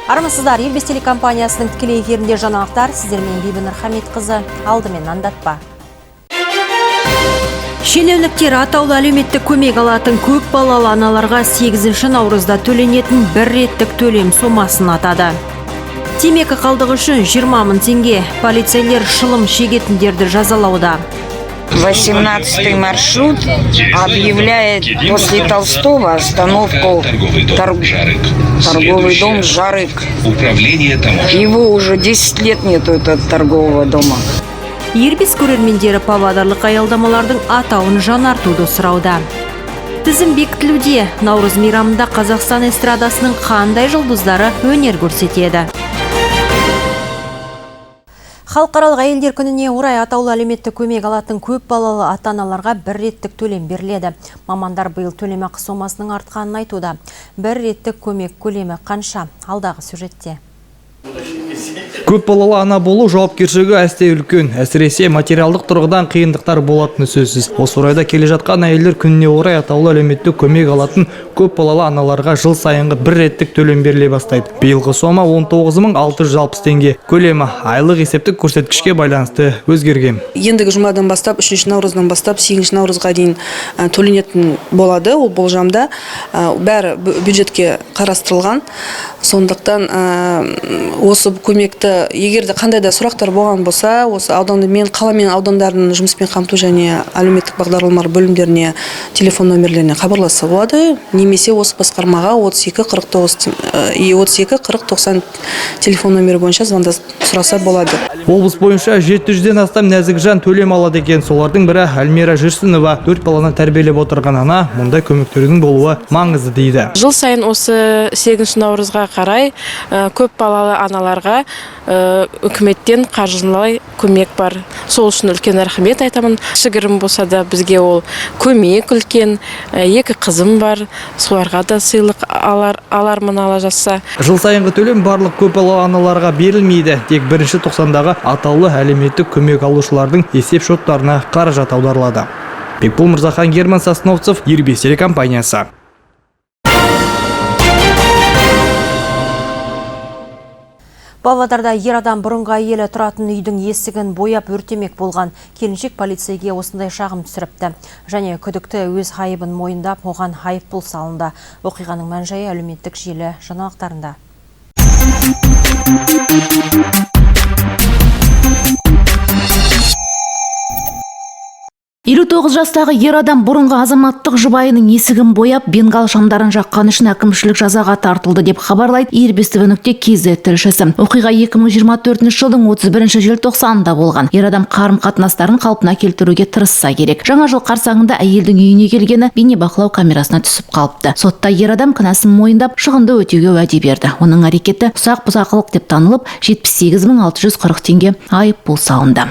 Армысыздар, Елбес телекомпаниясының тікелей эфирінде жаңалықтар. Сіздермен Бибінұр Хамитқызы, алдымен аңдатпа. Шенеуніктер атаулы әлеуметтік көмек алатын көп балалы аналарға 8 наурызда төленетін бір реттік төлем сомасын атады. Темекі қалдығы үшін 20 мың теңге. Полицейлер шылым шегетіндерді жазалауда. 18-й маршрут объявляет после Толстого остановку торговый дом «Жарык». Его уже 10 лет нету, этого торгового дома. Ербес көрермендері павлодарлық аялдамалардың атауын жаңартуды сұрауда. Тізім бекітілуде. Наурыз мейрамында Қазақстан эстрадасының қандай жұлдыздары өнер көрсетеді. Халықаралық әйелдер күніне орай атаулы әлеуметтік көмек алатын көп балалы ата-аналарға бір реттік төлем беріледі. Мамандар биыл төлемақы сомасының артқанын айтуда. Бір реттік көмек көлемі қанша? Алдағы сюжетте. Көп балалы ана болу жауапкершілігі әсте үлкен, әсіресе материалдық тұрғыдан қиындықтар болатыны сөзсіз. Осы орайда келе жатқан әйелдер күніне орай атаулы әлеуметтік көмек алатын көп балалы аналарға жыл сайынғы бір реттік төлем беріле бастайды. Биылғы сома 19.660 теңге. Көлемі айлық есептік көрсеткішке байланысты өзгерген. Ендігі жұмадан бастап, 3 наурыздан бастап, 8 наурызға дейін төленетін болады. Ол болжамда бәрі бюджетке қарастырылған. Сондықтан осы көмекті егерде қандай да сұрақтар болған болса, осы ауданды мен қала мен аудандардың жұмыспен қамту және әлеуметтік бағдарламалар бөлімдеріне телефон номерлеріне хабарласса болады, немесе осы басқармаға 32-40-90 телефон номері бойынша звондасып сұраса болады. Облыс бойынша 700-ден астам нәзік жан төлем алады екен. Солардың бірі Әлмира Жүрсінова. 4 баланы тәрбиелеп отырған ана, мұндай көмектердің болуы маңызды дейді. Жыл сайын осы 8 наурызға қарай көп балалы аналарға үкіметтен қаржылай көмек бар. Сол үшін үлкен рахмет айтамын. Кішігірім болса да бізге ол көмек үлкен. 2 қызым бар. Соларға да сыйлық алармын ала жатса. Жыл сайынғы төлем барлық көп балалы аналарға берілмейді. Тек 1-тоқсандағы атаулы әлеуметтік көмек алушылардың есеп шоттарына қаражат аударылады. Бекбол Мырзахан, Герман Сосновцев, Ербес телекомпаниясы. Павлодарда ер адам бұрынғы әйелі тұратын үйдің есігін бояп өртемек болған. Келіншек полицейге осындай шағым түсіріпті. Және күдікті өз айыбын мойындап, оған айыппұл салынды. Оқиғаның мән-жайы әлеуметтік желі жаңалықтарында. 59 жастағы ер адам бұрынғы азаматтық жұбайының есігін бояп, бенгал шамдарын жаққан үшін әкімшілік жазаға тартылды деп хабарлайды ERBESTV.KZ тілшісі. Оқиға 2024 жылдың 31 желтоқсанында болған. Ер адам қарым-қатынастарын қалпына келтіруге тырысса керек. Жаңа жыл қарсаңында әйелдің үйіне келгені бейнебақылау камерасына түсіп қалыпты. Сотта ер адам кінәсін мойындап, шығынды өтеуге уәде берді. Оның әрекеті ұсақ бұзақылық деп танылып, 78.640 теңге айыппұл салынды.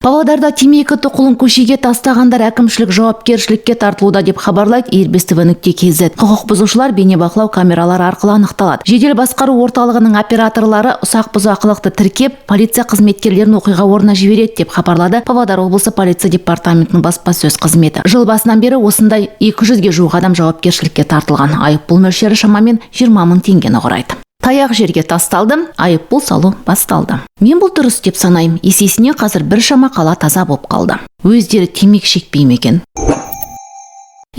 Павлодарда темекі тұқылын көшеге тастағандар әкімшілік жауапкершілікке тартылуда деп хабарлайды ERBESTV.KZ. Құқық бұзушылар бейнебақылау камералары арқылы анықталады. Жедел басқару орталығының операторлары ұсақ бұзақылықты тіркеп, полиция қызметкерлерін оқиға орнына жібереді деп хабарлады Павлодар облысы полиция департаментінің баспасөз қызметі. Жыл басынан бері осындай 200-ге жуық адам жауапкершілікке тартылған. Айыппұл мөлшері шамамен 20 мың теңгені құрайды. Таяқ жерге тасталды, айыппұл салу басталды. Мен бұл дұрыс деп санаймын. Есесіне қазір біршама қала таза болып қалды. Өздері темекі шекпей ме екен?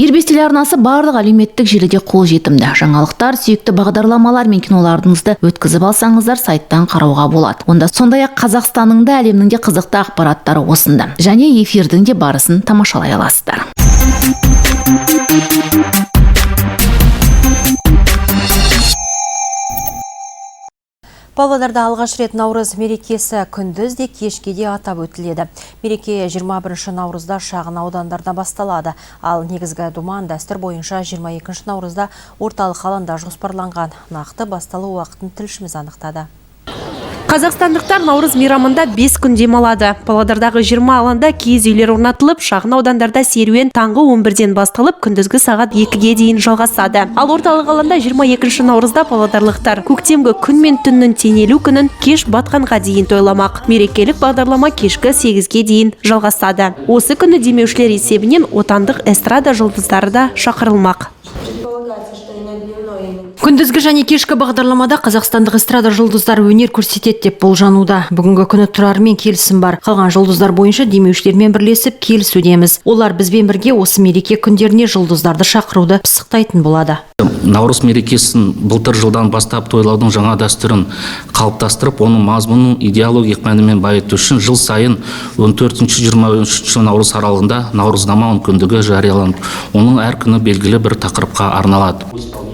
Ербес телеарнасы барлық әлеуметтік желіде қолжетімді. Жаңалықтар, сүйікті бағдарламалар мен киноларыңызды өткізіп алсаңыздар сайттан қарауға болады. Онда сондай-ақ Қазақстанның да әлемнің де қызықты ақпараттары осында. Және эфирдің де барысын тамашалай аласыздар. Павлодарда алғаш рет Наурыз мерекесі күндіз де кешке де атап өтіледі. Мереке 21 наурызда шағын аудандарда басталады. Ал негізгі думан дәстүр бойынша 22 наурызда орталық алаңда жоспарланған. Нақты басталу уақытын тілшіміз анықтады. Қазақстандықтар Наурыз мейрамында 5 күн демалады. Павлодардағы 20 алаңда киіз үйлер орнатылып, шағын аудандарда серуен таңғы 11-ден басталып, күндізгі сағат 2-ге дейін жалғасады. Ал орталық алаңда 22 наурызда павлодарлықтар көктемгі күн мен түннің теңелу күнін кеш батқанға дейін тойламақ. Мерекелік бағдарлама кешкі 8-ге дейін жалғасады. Осы күні демеушілер есебінен отандық эстрада жұлдыздары да шақырылмақ. Күндізгі және кешкі бағдарламада қазақстандық эстрада жұлдыздары өнер көрсетеді деп болжануда. Бүгінгі күні тұрармен келісім бар. Қалған жұлдыздар бойынша демеушілермен бірлесіп келісудеміз. Олар бізбен бірге осы мереке күндеріне жұлдыздарды шақыруды пысықтайтын болады. Наурыз мерекесін былтыр жылдан бастап тойлаудың жаңа дәстүрін қалыптастырып, оның мазмұнын идеологиялық мәнімен байыту үшін жыл сайын 14-23 наурыз аралығында Наурызнама күндігі жарияланып, оның әр күні белгілі бір тақырыпқа арналады.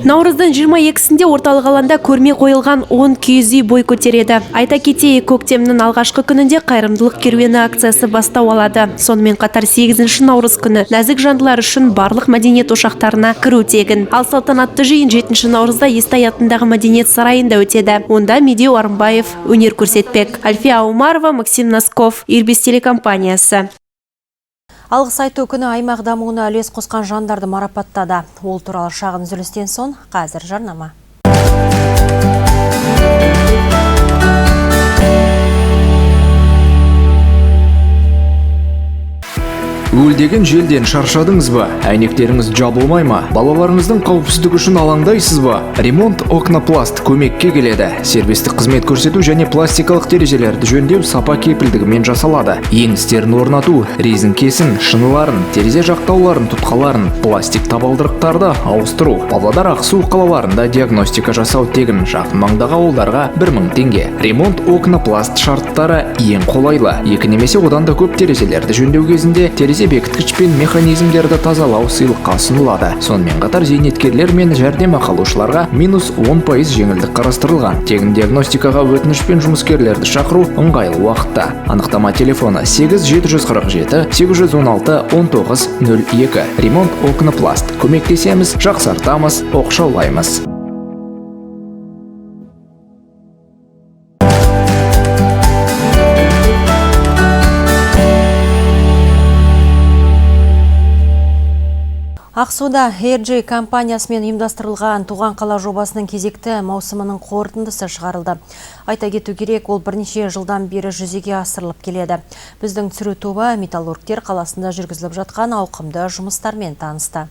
Наурыздың 22-сінде орталық алаңда көрме қойылған 10 киіз үй бой көтереді. Айта кетейік, көктемнің алғашқы күнінде қайырымдылық керуені акциясы бастау алады. Сонымен қатар 8 наурыз күні нәзік жандылар үшін барлық мәдениет ошақтарына кіру тегін. Ал салтанатты жиын 7 наурызда Естай атындағы мәдениет сарайында өтеді. Онда Медеу Арымбаев өнер көрсетпек. Альфия Аумарова, Максим Носков, Ирбис телекомпаниясы. Алғыс айту күні аймақ дамуына үлес қосқан жандарды марапаттады. Ол туралы шағын үзілістен соң қазір жарнама. Өлдеген желден шаршадыңыз ба? Әйнектеріңіз жабылмай ма? Балаларыңыздың қауіпсіздігі үшін алаңдайсыз ба? Ремонт Окнопласт көмекке келеді. Сервистік қызмет көрсету және пластикалық терезелерді жөндеу сапа кепілдігімен жасалады. Еңістерін орнату, резинкесін, шыныларын, терезе жақтауларын, тұтқаларын, пластик табалдырықтарды ауыстыру. Павлодар, Ақсу қалаларында диагностика жасау тегін. Жақын маңдағы ауылдарға 1000 теңге. Ремонт Окнопласт шарттары ең қолайлы. 2 немесе одан да көп терезелерді жөндеу кезінде терезе бекіткіш пен механизмдерді тазалау сыйлыққа ұсынылады. Сонымен қатар зейнеткерлер мен жәрдемақы алушыларға -10% жеңілдік қарастырылған. Тегін диагностикаға өтініш пен жұмыскерлерді шақыру ыңғайлы уақытта. Анықтама телефоны 8747 816 1902. Ремонт Окнопласт. Көмектесеміз, жақсартамыз, оқшаулаймыз. Ақсуда RG компаниясымен ұйымдастырылған туған қала жобасының кезекті маусымының қорытындысы шығарылды. Айта кету керек, ол бірнеше жылдан бері жүзеге асырылып келеді. Біздің түсіру тобы Металлургтер қаласында жүргізіліп жатқан ауқымды жұмыстармен танысты.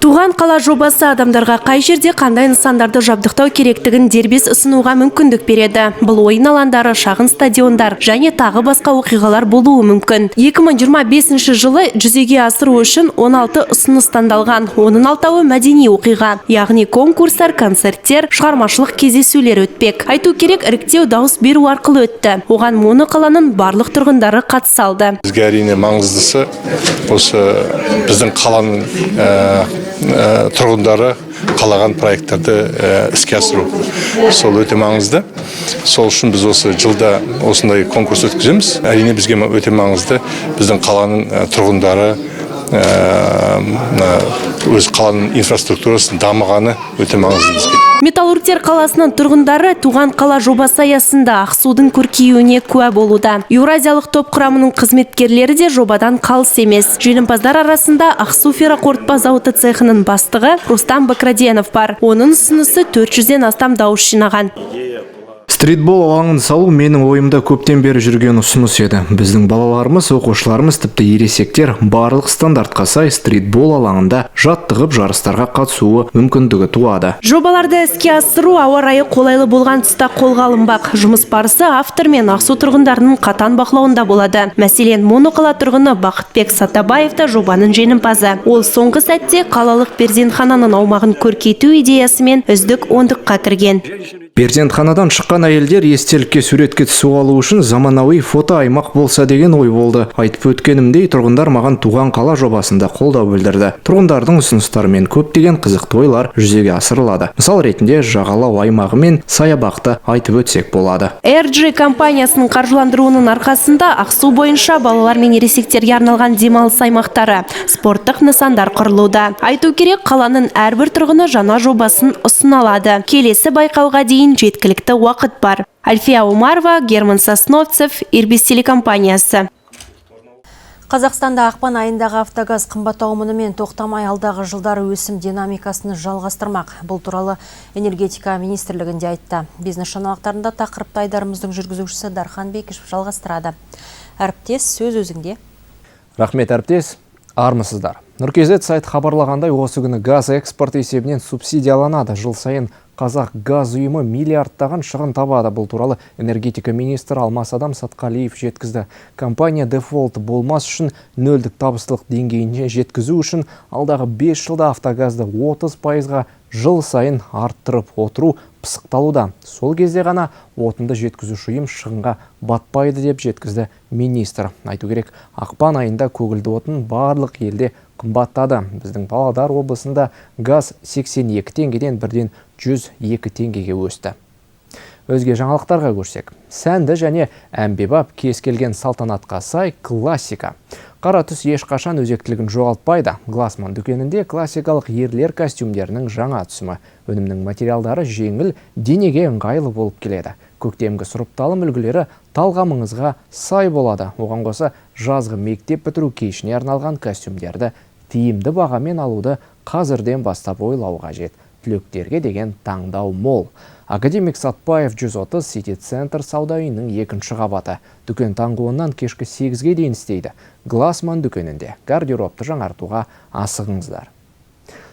Туған қала жобасы адамдарға қай жерде қандай нысандарды жабдықтау керектігін дербес ұсынуға мүмкіндік береді. Бұл ойын алаңдары, шағын стадиондар және тағы басқа оқиғалар болуы мүмкін. 2025 жылы жүзеге асыру үшін 16 ұсыныс таңдалған. Оның 6-ы мәдени оқиға, яғни конкурстар, концерттер, шығармашылық кездесулер өтпек. Айту керек, іріктеу дауыс беру арқылы өтті. Оған моноқаланың барлық тұрғындары қатыса алды. Бізге әрине маңыздысы осы біздің қаланың тұрғындары қалаған проекттарды іске асыру. Сол өте маңызды. Сол үшін біз осы жылда осындай конкурс өткіземіз. Әрине бізге өте маңызды біздің қаланың тұрғындары өз қаланың инфраструктурасын дамығаны өте маңызды бізге. Металлургтер қаласының тұрғындары туған қала жобасы аясында Ақсудың көркеюіне куә болуда. Еуразиялық топ құрамының қызметкерлері де жобадан қалыс емес. Жеңімпаздар арасында Ақсу ферроқорытпа зауыты цехының бастығы Рустам Бакраденов бар. Оның ұсынысы 400-ден астам дауыс жинаған. Стритбол алаңын салу менің ойымда көптен бері жүрген ұсыныс еді. Біздің балаларымыз, оқушыларымыз, тіпті ересектер барлық стандартқа сай стритбол алаңында жаттығып жарыстарға қатысуы мүмкіндігі туады. Жобаларды іске асыру ауа райы қолайлы болған тұста қолға алынбақ. Жұмыс барысы автор мен Ақсу тұрғындарының қатаң бақылауында болады. Мәселен, моноқала тұрғыны Бақытбек Сатабаев та жобаның жеңімпазы. Ол соңғы сәтте қалалық перзентхананың аумағын көркейту идеясымен үздік 10-ға кірген. Перзентханадан шыққан әйелдер естелікке суретке түсу алу үшін заманауи фото аймақ болса деген ой болды. Айтып өткенімдей, тұрғындар маған туған қала жобасында қолдау білдірді. Тұрғындардың ұсыныстарымен көптеген қызықты ойлар жүзеге асырылады. Мысал ретінде жағалау аймағы мен саябақты айтып өтсек болады. RG компаниясының қаржыландыруының арқасында Ақсу бойынша балалар мен ересектерге арналған демалыс аймақтары, спорттық нысандар құрылуда. Айту керек, қаланың әрбір тұрғыны жаңа жобасын ұсына алады. Келесі байқауға дейін жеткілікті уақыт бар. Альфия Аумарова, Герман Сосновцев, Ирбис телекомпаниясы. Қазақстанда ақпан айындағы автогаз қымбаттау мұнымен тоқтамай алдағы жылдары өсім динамикасын жалғастырмақ. Бұл туралы энергетика министрлігінде айтты. Бизнес жаңалықтарында тақырыпты айдарымыздың жүргізушісі Дархан Бекішев жалғастырады. Әріптес, сөз өзіңде. Рахмет, әріптес. Армысыздар. Нұркезет сайт хабарлағандай осы күні газ экспорт есебінен субсидияланады. Жыл сайын Қазақ газ ұйымы миллиардтаған шығын табады. Бұл туралы энергетика министрі Алмасадам Сатқалиев жеткізді. Компания дефолт болмас үшін нөлдік табыстылық деңгейіне жеткізу үшін алдағы 5 жылда автогазды 30%-ға жыл сайын арттырып отыру пысықталуда. Сол кезде ғана отынды жеткізуші ұйым шығынға батпайды деп жеткізді министр. Айту керек, ақпан айында көгілді отын барлық елде қымбаттады. Біздің Павлодар облысында газ 82 теңгеден бірден 102 теңгеге өсті. Өзге жаңалықтарға көрсек, сәнді және әмбебап кез келген салтанатқа сай классика. Қара түс ешқашан өзектілігін жоғалтпайды. Глассман дүкенінде классикалық ерлер костюмдерінің жаңа түсімі. Өнімнің материалдары жеңіл, денеге ыңғайлы болып келеді. Көктемгі сұрыпталым үлгілері талғамыңызға сай болады. Оған қоса жазғы мектеп бітіру кешіне арналған костюмдерді тиімді бағамен алуды қазірден бастап ойлау қажет. Түлектерге деген таңдау мол. Академик Сатпаев 130 Сити Центр сауда үйінің 2-ші қабаты. Дүкен таңғы 10-нан кешкі 8-ге дейін істейді. Глассман дүкенінде гардеробты жаңартуға асығыңыздар.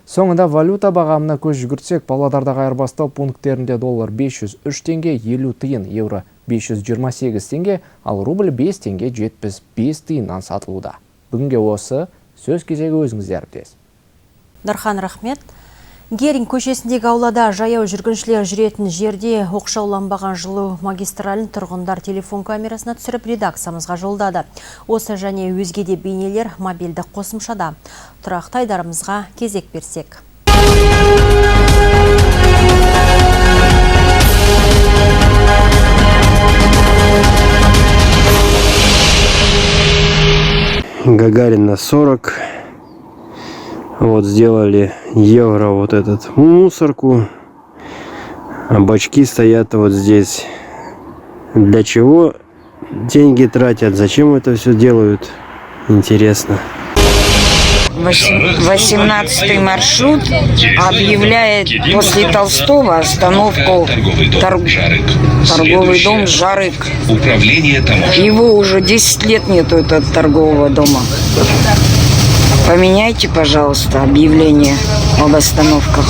Соңында валюта бағамына көз жүгіртсек, Павлодардағы айырбастау пункттерінде доллар 503 теңге 50 тиын, евро 528 теңге, ал рубль 5 теңге 75 тиыннан сатылуда. Бүгінге осы сөз кезегі өзіңіздер білесіз. Дархан, рахмет. Геринг көшесіндегі аулада жаяу жүргіншілер жүретін жерде оқшауланбаған жылу магистралін тұрғындар телефон камерасына түсіріп редакциямызға жолдады. Осы және өзге де бейнелер мобильді қосымшада. Тұрақты айдарымызға кезек берсек. Гагарина 40. Вот сделали евро вот этот мусорку. А бачки стоят вот здесь. Для чего деньги тратят? Зачем это все делают? Интересно. 18-й маршрут объявляет после Толстого остановку торговый дом «Жарык». Его уже 10 лет нету, этого торгового дома. Поменяйте, пожалуйста, объявление об остановках.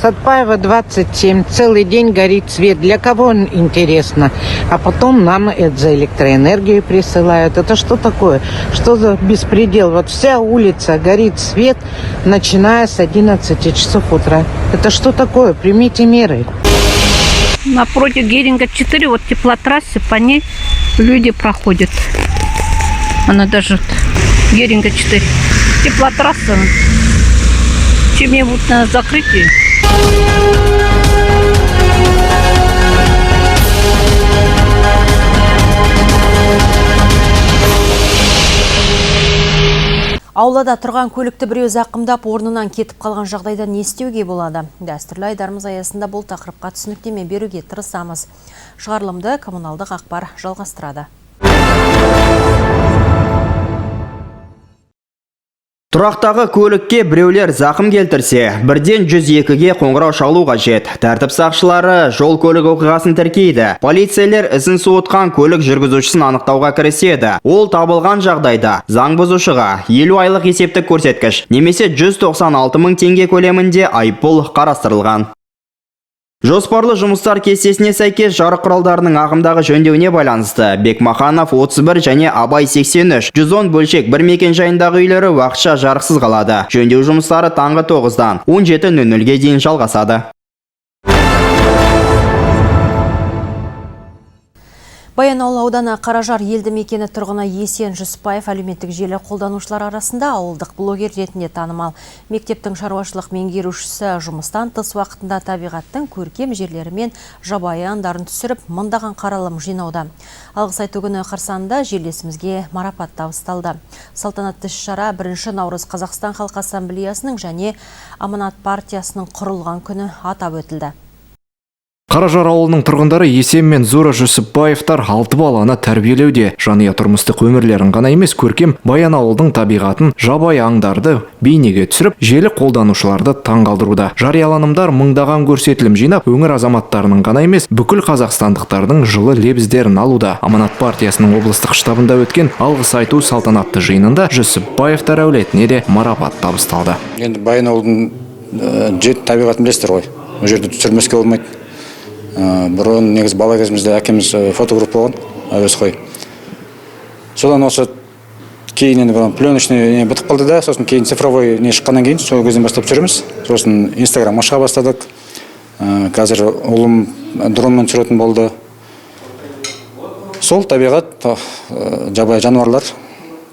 Сатпаева 27. Целый день горит свет. Для кого он интересно? А потом нам это за электроэнергию присылают. Это что такое? Что за беспредел? Вот вся улица горит свет, начиная с 11 часов утра. Это что такое? Примите меры. Напротив Геринга 4, вот теплотрассы, по ней люди проходят. Она даже Геринга 4. Теплотрасса. Чем-нибудь на закрытие. Аулада тұрған көлікті біреу зақымдап, орнынан кетіп қалған жағдайда не істеуге болады? Дәстүрлі айдарымыз аясында бұл тақырыпқа түсініктеме беруге тырысамыз. Шығарылымды коммуналдық ақпар жалғастырады. Тұрақтағы көлікке біреулер зақым келтірсе, бірден 102-ге қоңырау шалу қажет. Тәртіп сақшылары жол көлік оқиғасын тіркейді. Полицейлер ізін суытқан көлік жүргізушісін анықтауға кіріседі. Ол табылған жағдайда заң бұзушыға 50 айлық есептік көрсеткіш, немесе 196 мың теңге көлемінде айыппұл қарастырылған. Жоспарлы жұмыстар кестесіне сәйкес жарық құралдарының ағымдағы жөндеуіне байланысты Бекмаханов 31 және Абай 83, 110 бөлшек бір мекен жайындағы үйлері уақытша жарықсыз қалады. Жөндеу жұмыстары таңғы 9-дан 17:00-ге дейін жалғасады. Баянауыл ауданы Қаражар елді мекені тұрғыны Есен Жүсіпбаев әлеуметтік желі қолданушылар арасында ауылдық блогер ретінде танымал. Мектептің шаруашылық меңгерушісі жұмыстан тыс уақытында табиғаттың көркем жерлері мен жабайы аңдарын түсіріп, мыңдаған қаралым жинауда. Алғыс айту күні қарсаңында жерлесімізге марапат табысталды. Салтанатты шара 1 наурыз Қазақстан Халқы Ассамблеясының және Аманат партиясының құрылған күні атап өтілді. Қаражар ауылының тұрғындары Есен мен Зора Жүсіпбаевтар 6 баланы тәрбиелеуде. Жанұя тұрмыстық өмірлерін ғана емес, көркем Баян ауылдың табиғатын, жабайы аңдарды бейнеге түсіріп, желі қолданушыларды таңғалдыруда. Жарияланымдар мыңдаған көрсетілім жинап, өңір азаматтарының ғана емес, бүкіл қазақстандықтардың жылы лебіздерін алуда. Аманат партиясының облыстық штабында өткен алғыс айту салтанатты жиынында Жүсіпбаевтар әулетіне де марапат табысталды. Енді Баян ауылдың жеті табиғатын білесіздер ғой. Ол жерде түсірмеске болмайды. Бұрын негіз бала кезімізде әкеміз фотограф болған, әуесқой. Содан осы кейін енді пленочный бітіп қалды да, сосын кейін цифровой не шыққаннан кейін сол кезден бастап түсіреміз. Сосын Instagram аша бастадық. Қазір ұлым дронмен түсіретін болды. Сол табиғат, жабайы жануарлар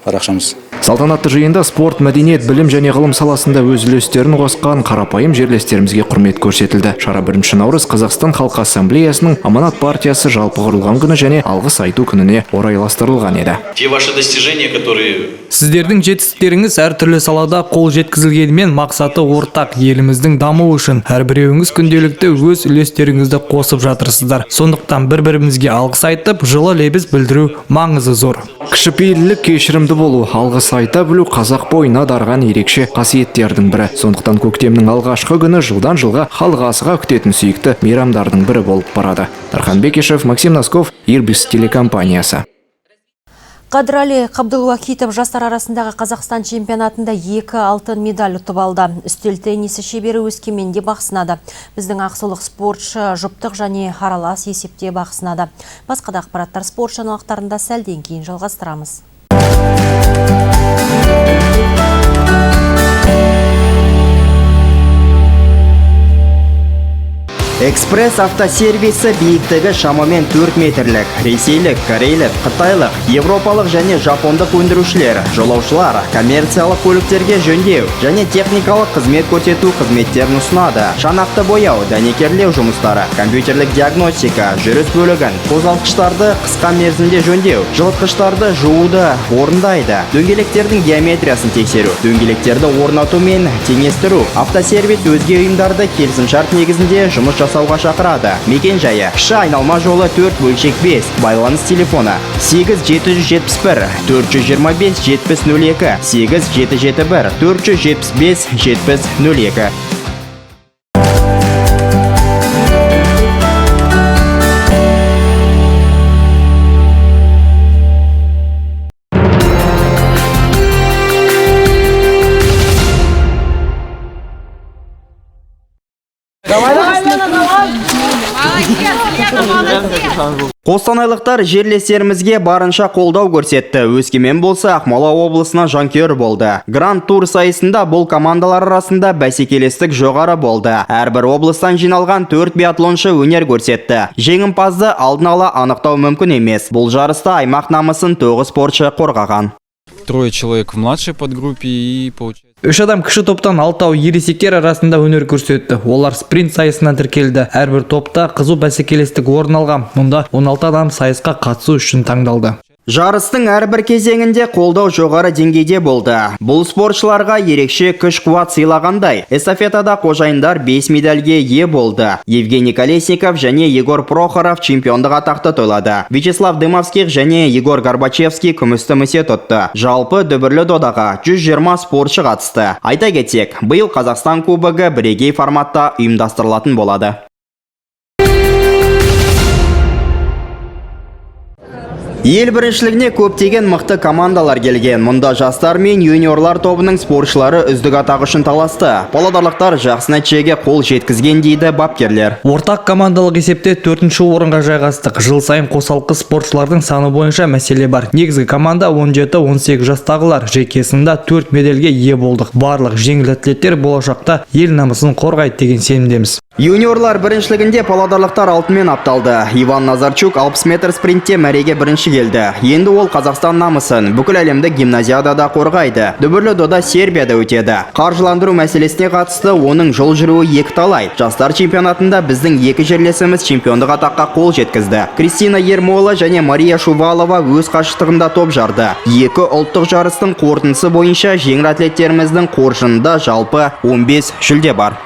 парақшамыз. Салтанатты жиында спорт, мәдениет, білім және ғылым саласында өз үлестерін қосқан қарапайым жерлестерімізге құрмет көрсетілді. Шара 1 наурыз Қазақстан Халқы Ассамблеясының Аманат партиясы жалпы құрылған күні және алғыс айту күніне орайластырылған еді. Те ваши достижения, которые... Сіздердің жетістіктеріңіз әртүрлі салада қол жеткізілгенімен мақсаты ортақ, еліміздің дамуы үшін әрбіреуіңіз күнделікті өз үлестеріңізді қосып жатырсыздар. Сондықтан бір-бірімізге алғыс айтып, жылы лебіз білдіру маңызы зор. Кішіпейілдік, кешірімді болу, алғыс айта білу қазақ бойына дарған ерекше қасиеттердің бірі. Сондықтан көктемнің алғашқы күні жылдан жылға халық асыға күтетін сүйікті мейрамдардың бірі болып барады. Тархан Бекешев, Максим Носков, Ирбис телекомпаниясы. Қадрали Қабдылуахитов жастар арасындағы Қазақстан чемпионатында 2 алтын медаль ұтып алды. Үстел теннисі шебері Өскеменде бақ сынады. Біздің ақсулық спортшы жұптық және аралас есепте бақ сынады. Басқа да ақпараттар спорт жаңалықтарында сәлден кейін жалғастырамыз. Экспресс автосервисі биіктігі шамамен 4 метрлік. Ресейлік, корейлік, қытайлық, европалық және жапондық өндірушілер, жолаушылар, коммерциялық көліктерге жөндеу және техникалық қызмет көрсету қызметтерін ұсынады. Шанақты бояу, дәнекерлеу жұмыстары, компьютерлік диагностика, жүріс бөлігін, қозғалтқыштарды қысқа мерзімде жөндеу, жылытқыштарды жууды орындайды. Дөңгелектердің геометриясын тексеру, дөңгелектерді орнату мен теңестіру. Автосервис өзге ұйымдарды келісімшарт негізінде жұмыс жасауға шақырады. Мекен жайы: кіші айналма жолы 4/5. Байланыс телефоны 8771 425 7002 8771 475 7002. Қостанайлықтар жерлестерімізге барынша қолдау көрсетті. Өскемен болса Ақмола облысына жанкүйер болды. Гранд тур сайысында бұл командалар арасында бәсекелестік жоғары болды. Әрбір облыстан жиналған 4 биатлоншы өнер көрсетті. Жеңімпазды алдын ала анықтау мүмкін емес. Бұл жарыста аймақ намысын 9 спортшы қорғаған. 3 человек в младшей подгруппе и получается... 3 адам кіші топтан 6 ересектер арасында өнер көрсетті. Олар спринт сайысына тіркелді. Әрбір топта қызу бәсекелестік орын алған. Мұнда 16 адам сайысқа қатысу үшін таңдалды. Жарыстың әрбір кезеңінде қолдау жоғары деңгейде болды. Бұл спортшыларға ерекше күш-қуат сыйлағандай. Эстафетада қожайындар 5 медальге ие болды. Евгений Колесников және Егор Прохоров чемпиондық атақты тойлады. Вячеслав Дымовских және Егор Горбачевский күмісті місе тұтты. Жалпы дүбірлі додаға 120 спортшы қатысты. Айта кетсек, биыл Қазақстан кубогы бірегей форматта ұйымдастырылатын болады. Ел біріншілігіне көптеген мықты командалар келген. Мұнда жастар мен юниорлар тобының спортшылары үздік атақ үшін таласты. Павлодарлықтар жақсы нәтижеге қол жеткізген дейді бапкерлер. Ортақ командалық есепте 4-ші орынға жайғастық. Жыл сайын қосалқы спортшылардың саны бойынша мәселе бар. Негізгі команда 17-18 жастағылар. Жекесінде 4 медальге ие болдық. Барлық жеңіл атлеттер болашақта ел намысын қорғайды деген сенімдеміз. Юниорлар біріншілігінде павлодарлықтар алтынмен апталды. Иван Назарчук 60 метр спринтте мәреге бірінші келді. Енді ол Қазақстан намысын бүкіл әлемді гимназиадада қорғайды. Дүбірлі дода Сербияда өтеді. Қаржыландыру мәселесіне қатысты оның жол жүруі екі талай. Жастар чемпионатында біздің екі жерлесіміз чемпиондық атаққа қол жеткізді. Кристина Ермола және Мария Шувалова өз қашықтығында топ жарды. Екі ұлттық жарыстың қорытындысы бойынша жеңіл атлеттеріміздің қоржынында жалпы 15 жүлде бар.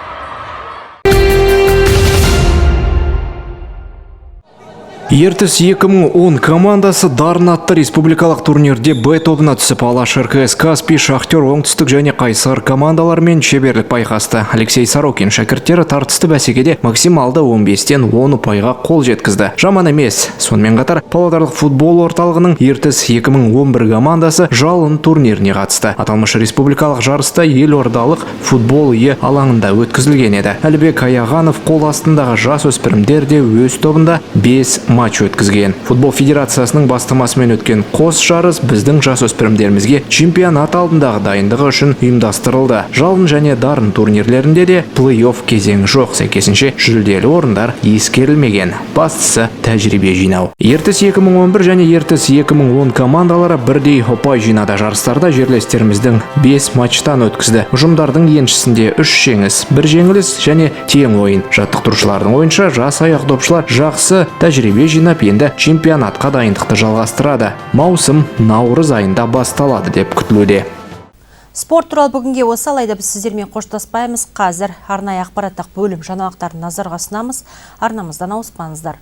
Ертіс 2010 командасы Дарын атты республикалық турнирде Б тобына түсіп, Алаш РКС, Каспий, Шахтер, Оңтүстік және Қайсар командалармен шеберлік байқасты. Алексей Сорокин шәкірттері тартысты бәсекеде максималды 15-тен 10 ұпайға қол жеткізді. Жаман емес. Сонымен қатар Павлодарлық футбол орталығының Ертіс 2011 командасы жалын турниріне қатысты. Аталмыш республикалық жарыста елордалық футбол үйі алаңында өткізілген еді. Әлібек Аяғанов қол астындағы жасөспірімдер де өз тобында 5 матч өткізген. Футбол федерациясының бастамасымен өткен қос жарыс біздің жасөспірімдерімізге чемпионат алдындағы дайындығы үшін ұйымдастырылды. Жалын және Дарын турнирлерінде де плей-офф кезеңі жоқ, сәйкесінше жүлделі орындар ескерілмеген. Бастысы тәжірибе жинау. Ертіс 2011 және Ертіс 2010 командалары бірдей ұпай жинады. Жарыстарда жерлестеріміздің 5 матчтан өткізді. Ұжымдардың еншісінде 3 жеңіс, 1 жеңіліс және тең ойын. Жаттықтырушылардың ойынша жас аяқ допшылар жақсы тәжірибе жинап, енді чемпионатқа дайындықты жалғастырады. Маусым наурыз айында басталады деп күтілуде. Спорт туралы бүгінге осы, алайда біз сіздермен қоштаспаймыз. Қазір арнайы ақпараттық бөлім жаңалықтарын назарға ұсынамыз. Арнамыздан ауыспаңыздар.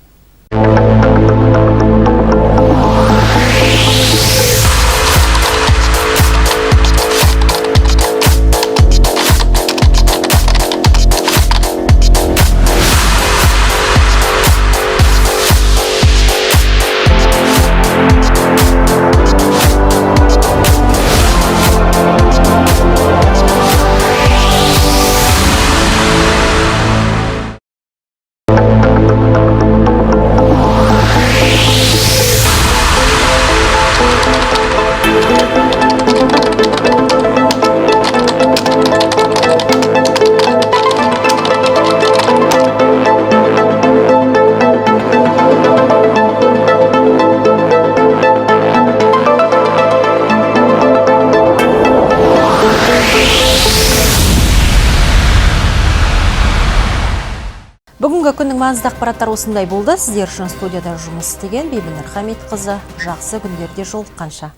Бүгінгі күннің маңызды ақпараттар осындай болды. Сіздер үшін студияда жұмыс істеген Бибінұр Хамитқызы. Жақсы күндерде жолыққанша.